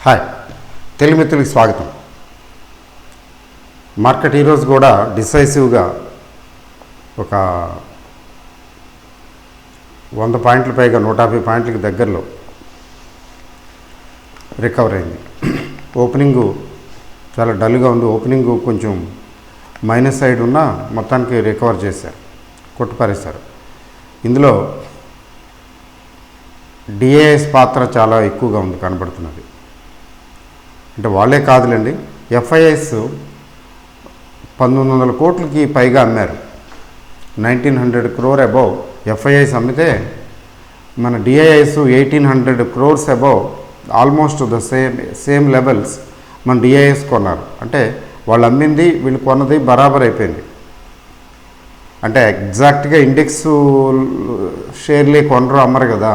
Hi, Telugu మిత్రులకి స్వాగతం. Market ఈరోజు కూడా డిసైసివ్గా ఒక 100 పాయింట్ల పైగా 150 పాయింట్లకి దగ్గరలో రికవర్ అయింది. ఓపెనింగు చాలా డల్గా ఉంది. ఓపెనింగు కొంచెం మైనస్ సైడ్ ఉన్న మొత్తానికి రికవర్ చేశారు, కొట్టుపారేశారు. ఇందులో డిఏఎస్ పాత్ర చాలా ఎక్కువగా ఉంది కనబడుతున్నది. అంటే వాళ్ళే కాదులేండి, ఎఫ్ఐఎస్ 1900 కోట్లకి పైగా అమ్మారు. 1900 crore అబౌవ్ ఎఫ్ఐఎస్ అమ్మితే మన DIIs 1800 crores above, almost the same levels మన డిఐఎస్ కొన్నారు. అంటే వాళ్ళు అమ్మింది వీళ్ళు కొన్నది బరాబర్ అయిపోయింది. అంటే ఎగ్జాక్ట్గా ఇండెక్స్ షేర్లే కొనరు, అమ్మరు కదా.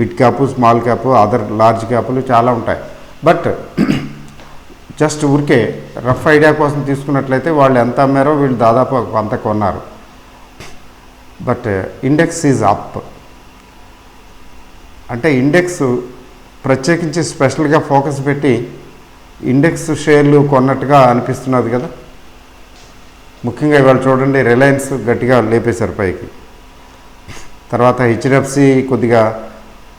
Mid cap, small cap, other large క్యాపులు చాలా ఉంటాయి. బట్ జస్ట్ ఊరికే రఫ్ ఐడియా కోసం తీసుకున్నట్లయితే వాళ్ళు ఎంత అమ్మారో వీళ్ళు దాదాపు అంత కొన్నారు. But index is up. అంటే ఇండెక్స్ ప్రత్యేకించి స్పెషల్గా ఫోకస్ పెట్టి ఇండెక్స్ షేర్లు కొన్నట్టుగా అనిపిస్తున్నది కదా. ముఖ్యంగా ఇవాళ చూడండి, రిలయన్స్ గట్టిగా లేపేశారు పైకి. తర్వాత హెచ్డిఎఫ్సి కొద్దిగా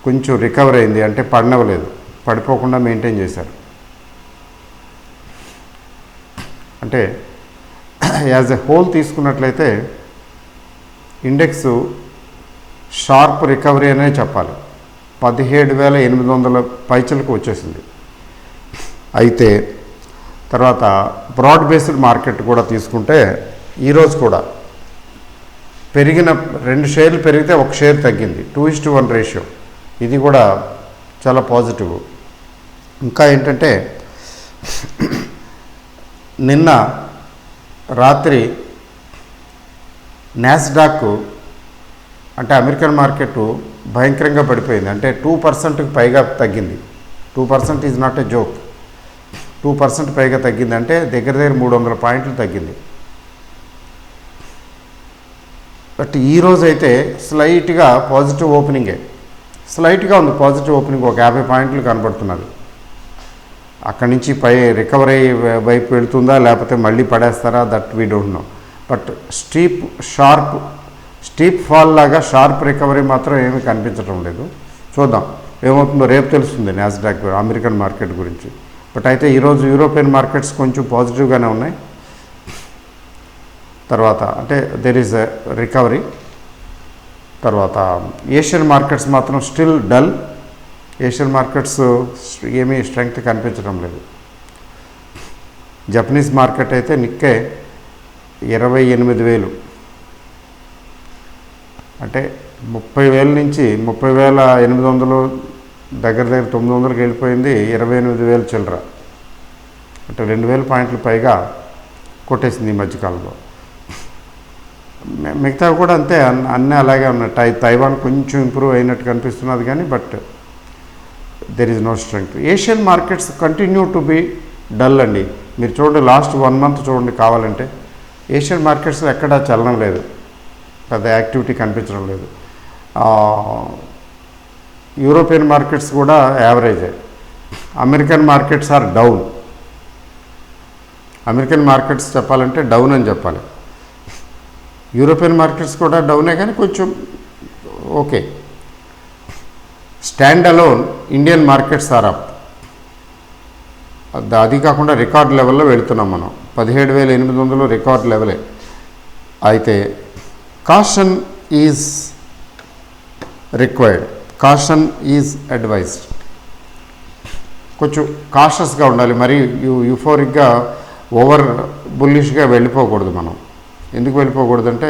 కొంచెం రికవర్ అయింది, అంటే పడినవ్వలేదు, పడిపోకుండా మెయింటైన్ చేశారు. అంటే యాజ్ ఎ హోల్ తీసుకున్నట్లయితే ఇండెక్స్ షార్ప్ రికవరీ అనే చెప్పాలి. 17,800 పైచలకు వచ్చేసింది. అయితే తర్వాత బ్రాడ్ బేస్డ్ మార్కెట్ కూడా తీసుకుంటే ఈరోజు కూడా పెరిగిన 2 షేర్లు పెరిగితే 1 షేర్ తగ్గింది. 2:1 రేషియో. ఇది కూడా చాలా పాజిటివ్. ఇంకా ఏంటంటే నిన్న రాత్రి నాస్డాక్ అంటే అమెరికన్ మార్కెట్ భయంకరంగా పడిపోయింది. అంటే 2%కి పైగా తగ్గింది. 2% ఈజ్ నాట్ ఎ జోక్. 2% పైగా తగ్గింది అంటే దగ్గర 300 పాయింట్లు తగ్గింది. బట్ ఈరోజు అయితే స్లైట్గా పాజిటివ్ ఓపెనింగే, స్లైట్గా ఉంది పాజిటివ్ ఓపెనింగ్. ఒక 50 పాయింట్లు కనబడుతున్నది. అక్కడి నుంచి పై రికవరీ వైపు వెళుతుందా లేకపోతే మళ్ళీ పడేస్తారా, that we don't know. But steep fall లాగా షార్ప్ రికవరీ మాత్రం ఏమీ కనిపించడం లేదు. చూద్దాం ఏమవుతుందో, రేపు తెలుస్తుంది నాస్డాక్ అమెరికన్ మార్కెట్ గురించి. బట్ అయితే ఈరోజు యూరోపియన్ మార్కెట్స్ కొంచెం పాజిటివ్గానే ఉన్నాయి. తర్వాత అంటే దెర్ ఈజ్ ఎ రికవరీ. తర్వాత ఏషియన్ మార్కెట్స్ మాత్రం స్టిల్ డల్. ఏషియన్ మార్కెట్స్ ఏమీ స్ట్రెంగ్త్ కనిపించడం లేదు. జపనీస్ మార్కెట్ అయితే నిక్కే 28,000, అంటే 30,000 నుంచి 30,800 దగ్గర 900కి వెళ్ళిపోయింది. 28,000 చిల్లర, అంటే 2,000 పాయింట్లు పైగా కొట్టేసింది ఈ మధ్యకాలంలో. మిగతా కూడా అంతే, అన్నీ అలాగే ఉన్నాయి. తైవాన్ కొంచెం ఇంప్రూవ్ అయినట్టు కనిపిస్తున్నది కానీ but there is no strength. Asian markets continue to be dull అండి. మీరు చూడండి, లాస్ట్ 1 month చూడండి కావాలంటే ఏషియన్ మార్కెట్స్లో ఎక్కడా చలనం లేదు, పెద్ద యాక్టివిటీ కనిపించడం లేదు. యూరోపియన్ మార్కెట్స్ కూడా యావరేజే. American markets are down. American markets చెప్పాలంటే డౌన్ అని చెప్పాలి. యూరోపియన్ మార్కెట్స్ కూడా డౌనే కానీ కొంచెం okay. Stand alone Indian markets are up. అది కాకుండా రికార్డ్ లెవెల్లో వెళుతున్నాం మనం. 17,800 రికార్డ్ లెవెలే. అయితే caution is required, caution is advised. కొంచెం కాషస్గా ఉండాలి. మరి యూఫోరిక్గా ఓవర్ బుల్లిష్గా వెళ్ళిపోకూడదు మనం. ఎందుకు వెళ్ళిపోకూడదంటే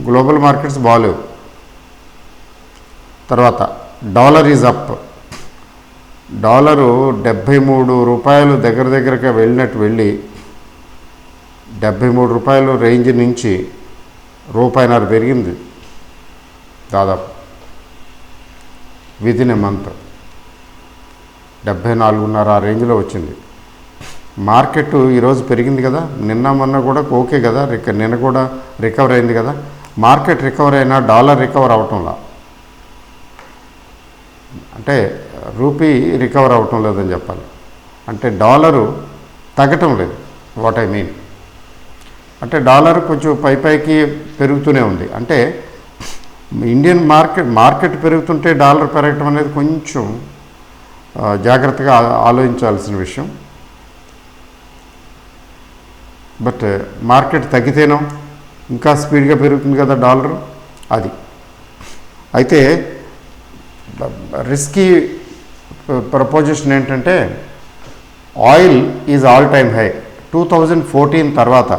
గ్లోబల్ మార్కెట్స్ బాగాలేవు. తర్వాత డాలర్ ఈజ్ అప్. డాలరు 73 రూపాయలు దగ్గరగా వెళ్ళి 73 రూపాయలు రేంజ్ నుంచి రూపాయిన్నర పెరిగింది దాదాపు విదిన్ ఎ మంత్. 74.5 ఆ రేంజ్లో వచ్చింది. మార్కెట్ ఈరోజు పెరిగింది కదా, నిన్న మొన్న కూడా ఓకే కదా, నిన్న కూడా రికవర్ అయింది కదా. మార్కెట్ రికవర్ అయినా డాలర్ రికవర్ అవటంలా. అంటే రూపీ రికవర్ అవ్వటం లేదని చెప్పాలి. అంటే డాలరు తగ్గటం లేదు. వాట్ ఐ మీన్ అంటే డాలర్ కొంచెం పైకి పెరుగుతూనే ఉంది. అంటే ఇండియన్ మార్కెట్ పెరుగుతుంటే డాలర్ పెరగటం అనేది కొంచెం జాగ్రత్తగా ఆలోచించాల్సిన విషయం. బట్ మార్కెట్ తగ్గితేనో ఇంకా స్పీడ్గా పెరుగుతుంది కదా డాలరు. అది అయితే రిస్కీ ప్రపోజిషన్ ఏంటంటే oil is all time high. 2014 తర్వాత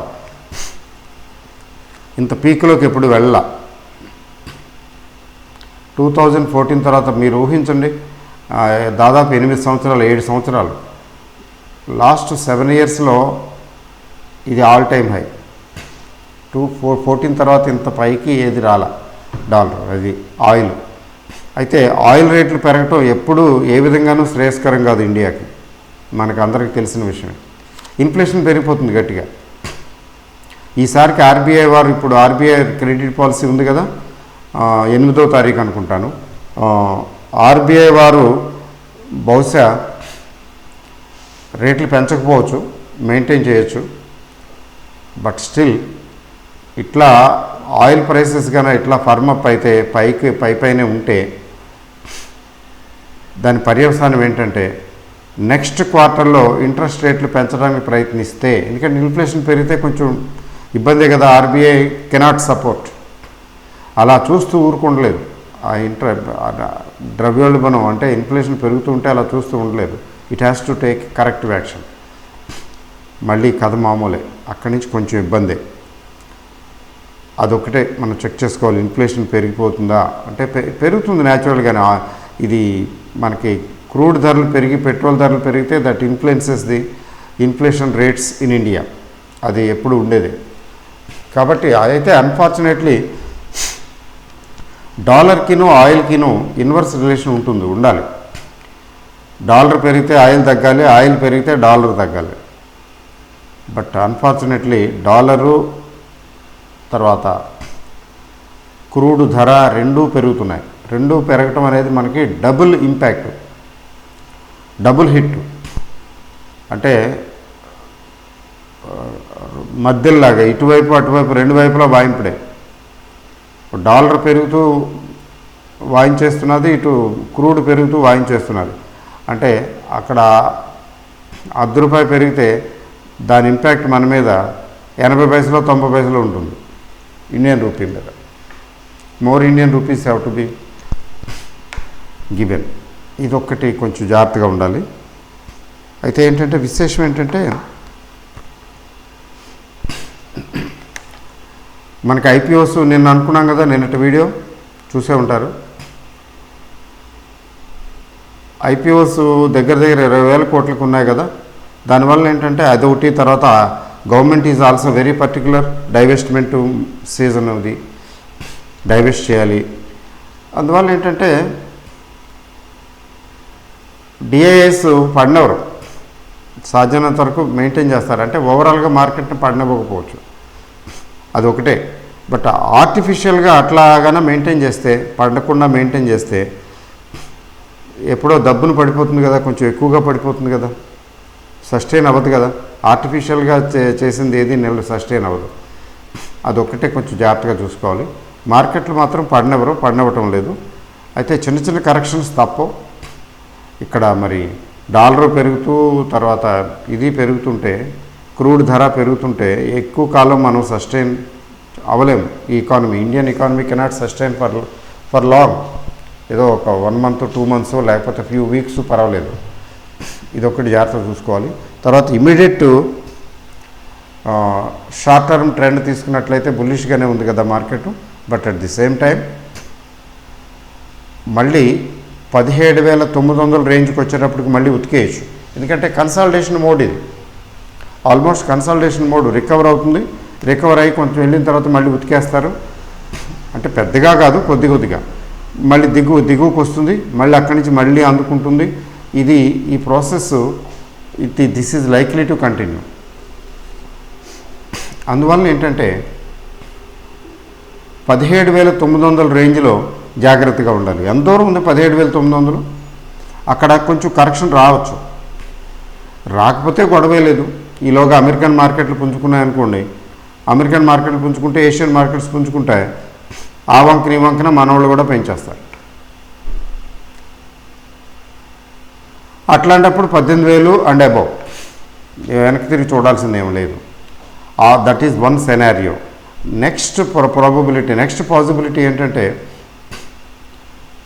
ఇంత పీక్లోకి ఎప్పుడు వెళ్ళాల. 2014 తర్వాత మీరు ఊహించండి, దాదాపు 8 సంవత్సరాలు 7 సంవత్సరాలు లాస్ట్ 7 ఇయర్స్లో ఇది ఆల్ టైమ్ హై. 2014 తర్వాత ఇంత పైకి ఏది రాల డాలర్, అది ఆయిల్. అయితే ఆయిల్ రేట్లు పెరగటం ఎప్పుడు ఏ విధంగానూ శ్రేయస్కరం కాదు ఇండియాకి, మనకు అందరికీ తెలిసిన విషయం. ఇన్ఫ్లేషన్ పెరిగిపోతుంది గట్టిగా. ఈసారికి ఆర్బీఐ వారు, ఇప్పుడు ఆర్బీఐ క్రెడిట్ పాలసీ ఉంది కదా, 8వ తారీఖు అనుకుంటాను, ఆర్బీఐ వారు బహుశా రేట్లు పెంచకపోవచ్చు, మెయింటైన్ చేయొచ్చు. బట్ స్టిల్ ఇట్లా ఆయిల్ ప్రైసెస్ కన్నా ఇట్లా ఫర్మప్ అయితే పైనే ఉంటే దాని పర్యవసానం ఏంటంటే నెక్స్ట్ క్వార్టర్లో ఇంట్రెస్ట్ రేట్లు పెంచడానికి ప్రయత్నిస్తే, ఎందుకంటే ఇన్ఫ్లేషన్ పెరిగితే కొంచెం ఇబ్బందే కదా, ఆర్బీఐ కెనాట్ సపోర్ట్. అలా చూస్తూ ఊరుకుండలేదు. ఆ ద్రవ్యోల్బణం అంటే ఇన్ఫ్లేషన్ పెరుగుతూ ఉంటే అలా చూస్తూ ఉండలేదు. It has to take corrective action. మళ్ళీ కథ మామూలే, అక్కడి నుంచి కొంచెం ఇబ్బందే. అదొకటే మనం చెక్ చేసుకోవాలి. ఇన్ఫ్లేషన్ పెరిగిపోతుందా అంటే పెరుగుతుంది న్యాచురల్గానే. ఇది మనకి క్రూడ్ ధరలు పెరిగి పెట్రోల్ ధరలు పెరిగితే that influences the inflation rates in India. అది ఎప్పుడు ఉండేది. కాబట్టి అదైతే అన్ఫార్చునేట్లీ డాలర్కిను ఆయిల్కిను ఇన్వర్స్ రిలేషన్ ఉండాలి. డాలర్ పెరిగితే ఆయిల్ తగ్గాలి, ఆయిల్ పెరిగితే డాలర్ తగ్గాలి. బట్ అన్ఫార్చునేట్లీ డాలరు తర్వాత క్రూడ్ ధర రెండూ పెరుగుతున్నాయి. రెండూ పెరగటం అనేది మనకి డబుల్ ఇంపాక్ట్, డబుల్ హిట్. అంటే మధ్యలాగా ఇటువైపు అటువైపు రెండు వైపులా వాయింపుడే. డాలర్ పెరుగుతూ వాయించేస్తున్నది, ఇటు క్రూడ్ పెరుగుతూ వాయించేస్తున్నది. అంటే అక్కడ ₹1 పెరిగితే దాని ఇంపాక్ట్ మన మీద 80 పైసలు 90 పైసలు ఉంటుంది ఇండియన్ రూపీ మీద. More Indian rupees have to be given. ఇదొక్కటి కొంచెం జాగ్రత్తగా ఉండాలి. అయితే ఏంటంటే విశేషం ఏంటంటే మనకి ఐపీఓస్ నిన్న అనుకున్నాం కదా, నిన్నటి వీడియో చూసే ఉంటారు. ఐపీఓస్ దగ్గర 20,000 కోట్లకు ఉన్నాయి కదా. దానివల్ల ఏంటంటే అదొకటి, తర్వాత government is also very particular. Divestment season అది, డైవెస్ట్ చేయాలి. అందువల్ల ఏంటంటే డిఐఎస్ పడినవరు సాధ్యమైనంత వరకు మెయింటైన్ చేస్తారు. అంటే ఓవరాల్గా మార్కెట్ని పడినవ్వకపోవచ్చు, అదొకటే. బట్ ఆర్టిఫిషియల్గా అట్లాగానే మెయింటైన్ చేస్తే, పడకుండా మెయింటైన్ చేస్తే ఎప్పుడో దబ్బును పడిపోతుంది కదా, కొంచెం ఎక్కువగా పడిపోతుంది కదా, సస్టైన్ అవ్వదు కదా. ఆర్టిఫిషియల్గా చేసింది ఏది సస్టైన్ అవ్వదు. అదొక్కటే కొంచెం జాగ్రత్తగా చూసుకోవాలి. మార్కెట్లు మాత్రం పడినవ్వటం లేదు. అయితే చిన్న చిన్న కరెక్షన్స్ తప్పవు. ఇక్కడ మరి డాలర్ పెరుగుతూ తర్వాత ఇది పెరుగుతుంటే, క్రూడ్ ధర పెరుగుతుంటే ఎక్కువ కాలం మనం సస్టైన్ అవ్వలేము. ఈ economy, Indian economy cannot sustain for long. ఏదో ఒక 1 month 2 months లేకపోతే ఫ్యూ వీక్స్ పర్వాలేదు. ఇదొకటి జాగ్రత్తగా చూసుకోవాలి. తర్వాత ఇమీడియట్ షార్ట్ టర్మ్ ట్రెండ్ తీసుకున్నట్లయితే బుల్లిష్గానే ఉంది కదా market. But at the same time మళ్ళీ 17,900 రేంజ్కి వచ్చేటప్పటికి మళ్ళీ ఉతికేయచ్చు. ఎందుకంటే కన్సాలిడేషన్ మోడ్ ఇది, ఆల్మోస్ట్ కన్సాలిడేషన్ మోడ్. రికవర్ అవుతుంది, రికవర్ అయ్యి కొంచెం వెళ్ళిన తర్వాత మళ్ళీ ఉతికేస్తారు. అంటే పెద్దగా కాదు, కొద్దిగా మళ్ళీ దిగువకు వస్తుంది, మళ్ళీ అక్కడి నుంచి మళ్ళీ అందుకుంటుంది. ఈ process this is likely to continue. అందువల్ల ఏంటంటే 17,900 రేంజ్లో జాగ్రత్తగా ఉండాలి. ఎంత దూరం ఉంది 17,900? అక్కడ కొంచెం కరెక్షన్ రావచ్చు, రాకపోతే గొడవే లేదు. ఈలోగా అమెరికన్ మార్కెట్లు పుంజుకున్నాయనుకోండి, అమెరికన్ మార్కెట్లు పుంజుకుంటే ఏషియన్ మార్కెట్స్ పుంజుకుంటాయి, ఆ వంకన ఈ వంకన మనవాళ్ళు కూడా పెంచేస్తారు. అట్లాంటప్పుడు 18,000 అండ్ అబౌవ్ వెనక్కి తిరిగి చూడాల్సిందేం లేదు. That is one scenario. Next probability, next possibility ఏంటంటే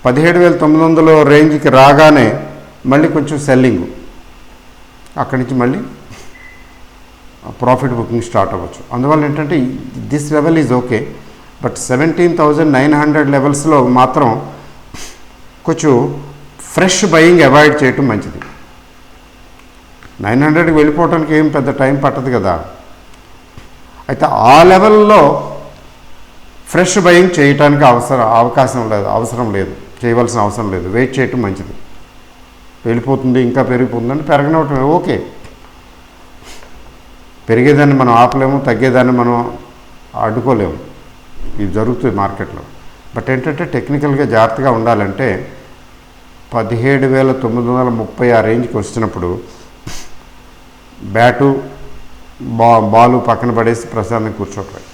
17,900 రేంజ్కి రాగానే మళ్ళీ కొంచెం సెల్లింగ్, అక్కడి నుంచి మళ్ళీ ప్రాఫిట్ బుకింగ్ స్టార్ట్ అవ్వచ్చు. అందువల్ల ఏంటంటే this level is okay, but 17,900 లెవెల్స్లో మాత్రం కొంచెం ఫ్రెష్ బయింగ్ అవాయిడ్ చేయటం మంచిది. 900కి వెళ్ళిపోవడానికి ఏం పెద్ద టైం పట్టదు కదా. అయితే ఆ లెవెల్లో ఫ్రెష్ బయింగ్ చేయడానికి అవసరం లేదు, చేయవలసిన అవసరం లేదు. వెయిట్ చేయటం మంచిది. వెళ్ళిపోతుంది, ఇంకా పెరిగిపోతుందని పెరగనవటమే ఓకే. పెరిగేదాన్ని మనం ఆపలేము, తగ్గేదాన్ని మనం అడ్డుకోలేము. ఇది జరుగుతుంది మార్కెట్లో. బట్ ఏంటంటే టెక్నికల్గా జాగ్రత్తగా ఉండాలంటే 17,930 ఆ రేంజ్కి వచ్చినప్పుడు బ్యాటు బాలు పక్కన పడేసి ప్రశాంతంగా కూర్చోట్లేదు.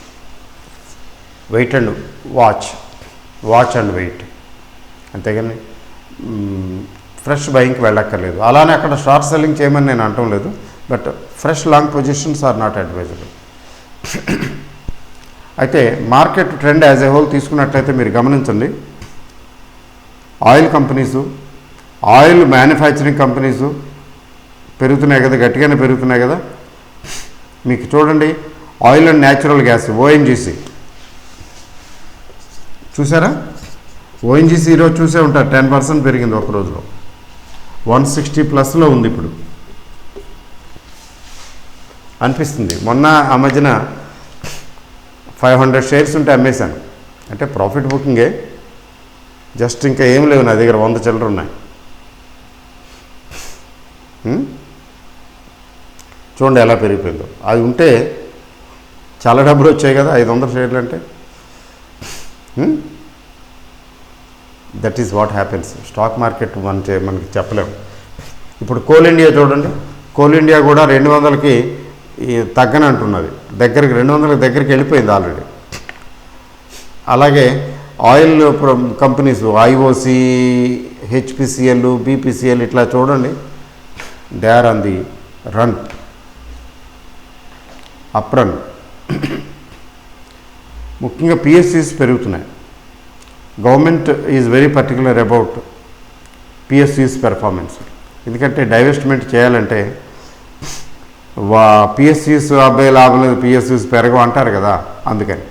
Wait and watch and wait, అంతేగాని ఫ్రెష్ బయింగ్కి వెళ్ళక్కర్లేదు. అలానే అక్కడ షార్ట్ సెల్లింగ్ చేయమని నేను అనటం లేదు, but fresh long positions are not advisable. అయితే market trend as a whole తీసుకున్నట్లయితే మీరు గమనించండి, oil companies, oil manufacturing companies పెరుగుతున్నాయి కదా, గట్టిగానే పెరుగుతున్నాయి కదా. మీకు చూడండి, oil and natural gas ONGC చూసారా? ఓఎన్జీసీ ఈరోజు చూసే ఉంటారు, 10% పెరిగింది ఒక రోజులో, 160+ ఉంది. ఇప్పుడు అనిపిస్తుంది. మొన్న ఆ మధ్యన 500 షేర్స్ ఉంటే అమ్మేశాను. అంటే ప్రాఫిట్ బుకింగే, జస్ట్ ఇంకా ఏం లేవు నా దగ్గర, 100 చిల్లర ఉన్నాయి. చూడండి ఎలా పెరిగిపోయిందో. అది ఉంటే చాలా డబ్బులు వచ్చాయి కదా 500 షేర్లు అంటే. That is what happens. Stock market మనకి చెప్పలేము. ఇప్పుడు కోల్ ఇండియా చూడండి, కోల్ ఇండియా కూడా 200కి తగ్గని అంటున్నది, 200 దగ్గరికి వెళ్ళిపోయింది ఆల్రెడీ. అలాగే oil companies IOC, HPCL, BPCL ఇట్లా చూడండి, they are on the run, up run. ముఖ్యంగా పిఎస్యూస్ పెరుగుతున్నాయి. Government is very particular about PSUs performance. ఎందుకంటే డైవెస్ట్మెంట్ చేయాలంటే పిఎస్యూస్ అబ్బాయి లాభం లేదు, పిఎస్యూస్ పెరగవు అంటారు కదా, అందుకని.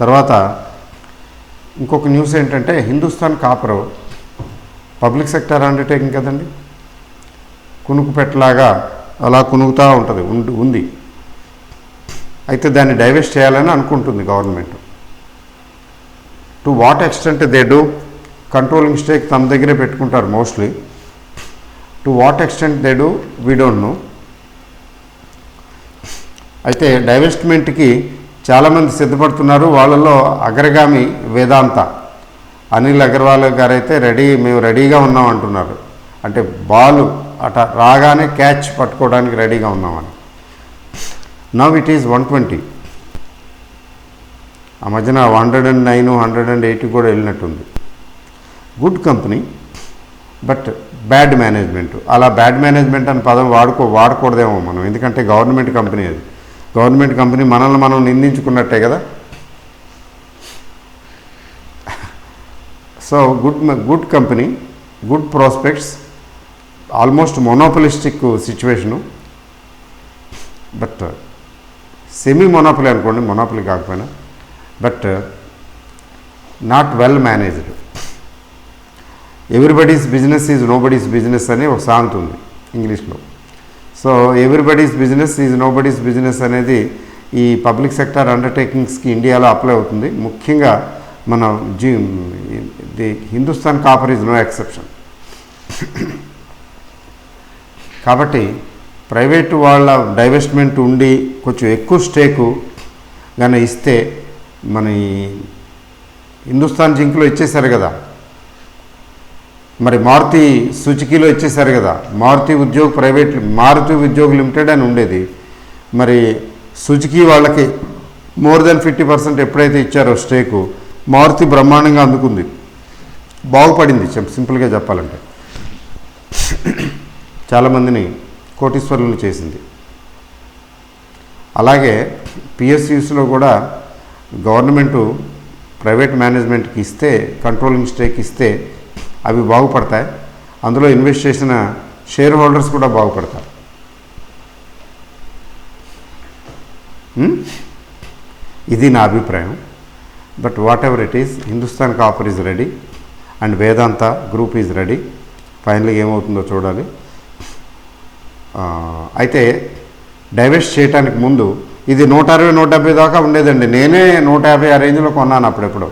తర్వాత ఇంకొక న్యూస్ ఏంటంటే, Hindustan copper public sector undertaking కదండి, కునుకు పెట్టలాగా అలా కునుకుతూ ఉంది. అయితే దాన్ని డైవెస్ట్ చేయాలని అనుకుంటుంది government. To what extent they do, controlling stake తమ దగ్గరే పెట్టుకుంటారు mostly. To what extent they do we don't no. అయితే డైవెస్ట్మెంట్కి చాలామంది సిద్ధపడుతున్నారు. వాళ్ళలో అగ్రగామి వేదాంత అనిల్ అగర్వాల్ గారు అయితే మేము రెడీగా ఉన్నాం అంటున్నారు. అంటే బాల్ అట రాగానే క్యాచ్ పట్టుకోవడానికి రెడీగా ఉన్నామని. Now it is 120. ఆ మధ్యన 109, 180 కూడా వెళ్ళినట్టుంది. Good company, but bad management. అలా బ్యాడ్ మేనేజ్మెంట్ అని పదం వాడకూడదేమో మనం, ఎందుకంటే గవర్నమెంట్ కంపెనీ అది. గవర్నమెంట్ కంపెనీ మనల్ని మనం నిందించుకున్నట్టే కదా. So good company, good prospects, almost monopolistic situation, but semi monopoly అనుకోండి, మొనోపలి కాకపోయినా, but not well managed. Everybody's business is nobody's business అని ఒక సామెత ఉంది ఇంగ్లీష్లో. So everybody's business is nobody's business అనేది ఈ పబ్లిక్ సెక్టర్ అండర్టేకింగ్స్కి ఇండియాలో అప్లై అవుతుంది. ముఖ్యంగా మన the Hindustan copper is no exception. కాబట్టి ప్రైవేటు వాళ్ళ డైవెస్ట్మెంట్ ఉండి కొంచెం ఎక్కువ స్టేకు కానీ ఇస్తే, మన ఈ హిందుస్థాన్ జింక్లో ఇచ్చేశారు కదా, మరి మారుతి సుజుకీలో ఇచ్చేశారు కదా, మారుతి ఉద్యోగ్ లిమిటెడ్ అని ఉండేది. మరి సుజుకీ వాళ్ళకి మోర్ దెన్ 50% ఎప్పుడైతే ఇచ్చారో స్టేకు, మారుతి బ్రహ్మాండంగా అందుకుంది, బాగుపడింది. సింపుల్గా చెప్పాలంటే చాలామందిని కోటీశ్వరులను చేసింది. అలాగే పిఎస్యూస్లో కూడా గవర్నమెంటు ప్రైవేట్ మేనేజ్మెంట్కి ఇస్తే, కంట్రోలింగ్ స్టేక్ ఇస్తే అవి బాగుపడతాయి. అందులో ఇన్వెస్ట్ చేసిన షేర్ హోల్డర్స్ కూడా బాగుపడతారు. ఇది నా అభిప్రాయం. But what ever it is, Hindustan copper is ready and Vedanta group is ready. ఫైనల్గా ఏమవుతుందో చూడాలి. అయితే డైవెస్ట్ చేయడానికి ముందు ఇది 160-170 దాకా ఉండేదండి. నేనే 150 ఆ రేంజ్లో కొన్నాను అప్పుడెప్పుడు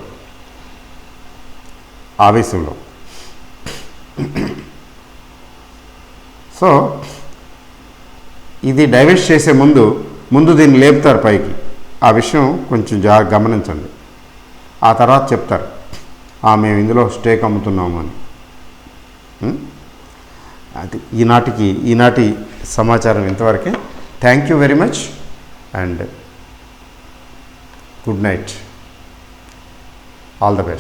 ఆవేశంలో. సో ఇది డైవెస్ట్ చేసే ముందు దీన్ని లేపుతారు పైకి. ఆ విషయం కొంచెం గమనించండి. ఆ తర్వాత చెప్తారు మేము ఇందులో స్టేక్ అమ్ముతున్నాము అని. అది ఈనాటి సమాచారం ఇంతవరకే. Thank you very much and good night. All the best.